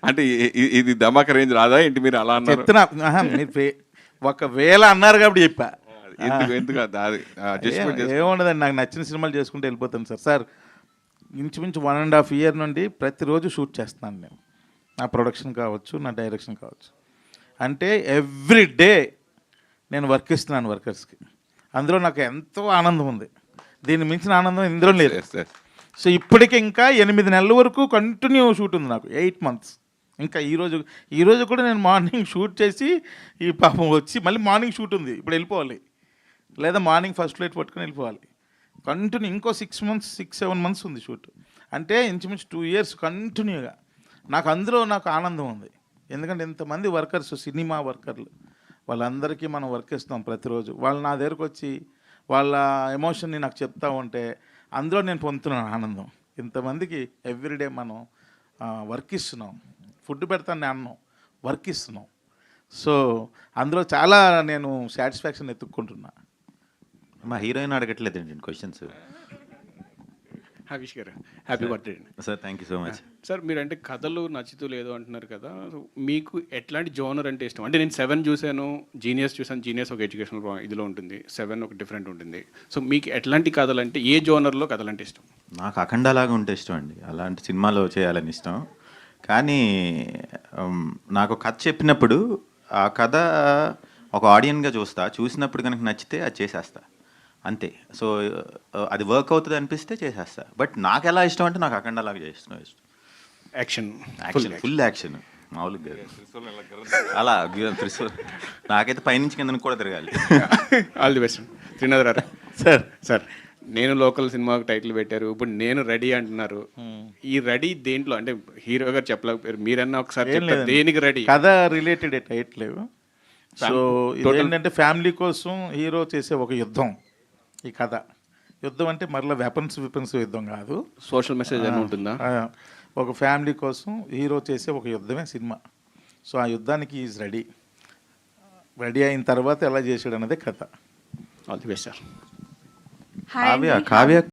అంటే ఇది ధమాక రేంజ్ రాదా ఏంటి మీరు అలా అన్నారు? చెప్తున్నా మీరు ఒకవేళ అన్నారు కాబట్టి చెప్పా. ఎందుకు adjustment చేసుకో. ఏముండదండి, నాకు నచ్చిన సినిమాలు చేసుకుంటూ వెళ్ళిపోతాను సార్. ఇంచుమించు 1.5 year నుండి ప్రతిరోజు షూట్ చేస్తున్నాను నేను. నా ప్రొడక్షన్ కావచ్చు, నా డైరెక్షన్ కావచ్చు. అంటే ఎవ్రీ డే నేను వర్క్ ఇస్తున్నాను వర్కర్స్కి. అందులో నాకు ఎంతో ఆనందం ఉంది. దీన్ని మించిన ఆనందం ఇందులో లేదు. సో ఇప్పటికి ఇంకా 8 నెలల వరకు కంటిన్యూ షూట్ ఉంది నాకు, 8 months. ఇంకా ఈరోజు కూడా నేను మార్నింగ్ షూట్ చేసి ఈ పాపం వచ్చి మళ్ళీ మార్నింగ్ షూట్ ఉంది, ఇప్పుడు వెళ్ళిపోవాలి, లేదా మార్నింగ్ ఫస్ట్ ఫ్లైట్ పట్టుకొని వెళ్ళిపోవాలి. కంటిన్యూ ఇంకో 6-7 months ఉంది షూట్. అంటే ఇంచుమించు 2 years కంటిన్యూగా. అందులో నాకు ఆనందం ఉంది. ఎందుకంటే ఇంతమంది వర్కర్స్, సినిమా వర్కర్లు, వాళ్ళందరికీ మనం వర్క్ ఇస్తాం ప్రతిరోజు. వాళ్ళు నా దగ్గరకు వచ్చి వాళ్ళ ఎమోషన్ని నాకు చెప్తా ఉంటే అందులో నేను పొందుతున్నాను ఆనందం. ఇంతమందికి ఎవ్రీడే మనం వర్క్ ఇస్తున్నాం. ఫుడ్ పెడతాను అన్నం, వర్క్ ఇస్తున్నాం. సో అందులో చాలా నేను సాటిస్ఫాక్షన్ ఎత్తుక్కుంటున్నా. మా హీరోయిన్ అడగట్లేదు అండి క్వశ్చన్స్. హరీష్ గారు హ్యాపీ బర్త్డే అండి. Sir thank you so much. Sir మీరు అంటే కథలు నచ్చుతూ లేదు అంటున్నారు కదా, సో మీకు ఎట్లాంటి జోనర్ అంటే ఇష్టం? అంటే నేను 7 చూశాను, జీనియస్ చూశాను. జీనియస్ ఒక ఎడ్యుకేషనల్ ఇదిలో ఉంటుంది, 7 ఒక డిఫరెంట్ ఉంటుంది. సో మీకు ఎట్లాంటి కథలు అంటే, ఏ జోనర్లో కథలు అంటే ఇష్టం? నాకు అఖండలాగా ఉంటే ఇష్టం అండి, అలాంటి సినిమాలో చేయాలని ఇష్టం. కానీ నాకు కథ చెప్పినప్పుడు ఆ కథ ఒక ఆడియన్గా చూసినప్పుడు కనుక నచ్చితే అది చేసేస్తా అంతే. సో అది వర్క్ అవుతుంది అనిపిస్తే చేసేస్తా. బట్ నాకు ఎలా ఇష్టం అంటే నాకు అఖండలాగా చేసిన ఇష్టం. యాక్షన్ ఫుల్ యాక్షన్ మామూలుగా అలా నాకైతే పైనుంచి కింద కూడా తిరగాలి. All the best. Srinath sir నేను లోకల్ సినిమాకి టైటిల్ పెట్టారు, ఇప్పుడు నేను రెడీ అంటున్నారు. ఈ రెడీ దేంట్లో అంటే హీరో గారు చెప్పలేకపోయారు, మీరన్నా ఒకసారి దేనికి రెడీ? కథ రిలేటెడ్ టైటిల్. సో ఏంటంటే ఫ్యామిలీ కోసం హీరో చేసే ఒక యుద్ధం. ఈ కథ యుద్ధం అంటే మరలా వెపన్స్ యుద్ధం కాదు, సోషల్ మెసేజ్ అని ఉంటుందా? ఒక ఫ్యామిలీ కోసం హీరో చేసే ఒక యుద్ధమే సినిమా. సో ఆ యుద్ధానికి ఈజ్ రెడీ అయిన తర్వాత ఎలా చేసాడు అన్నదే కథ. All the best sir. Kavya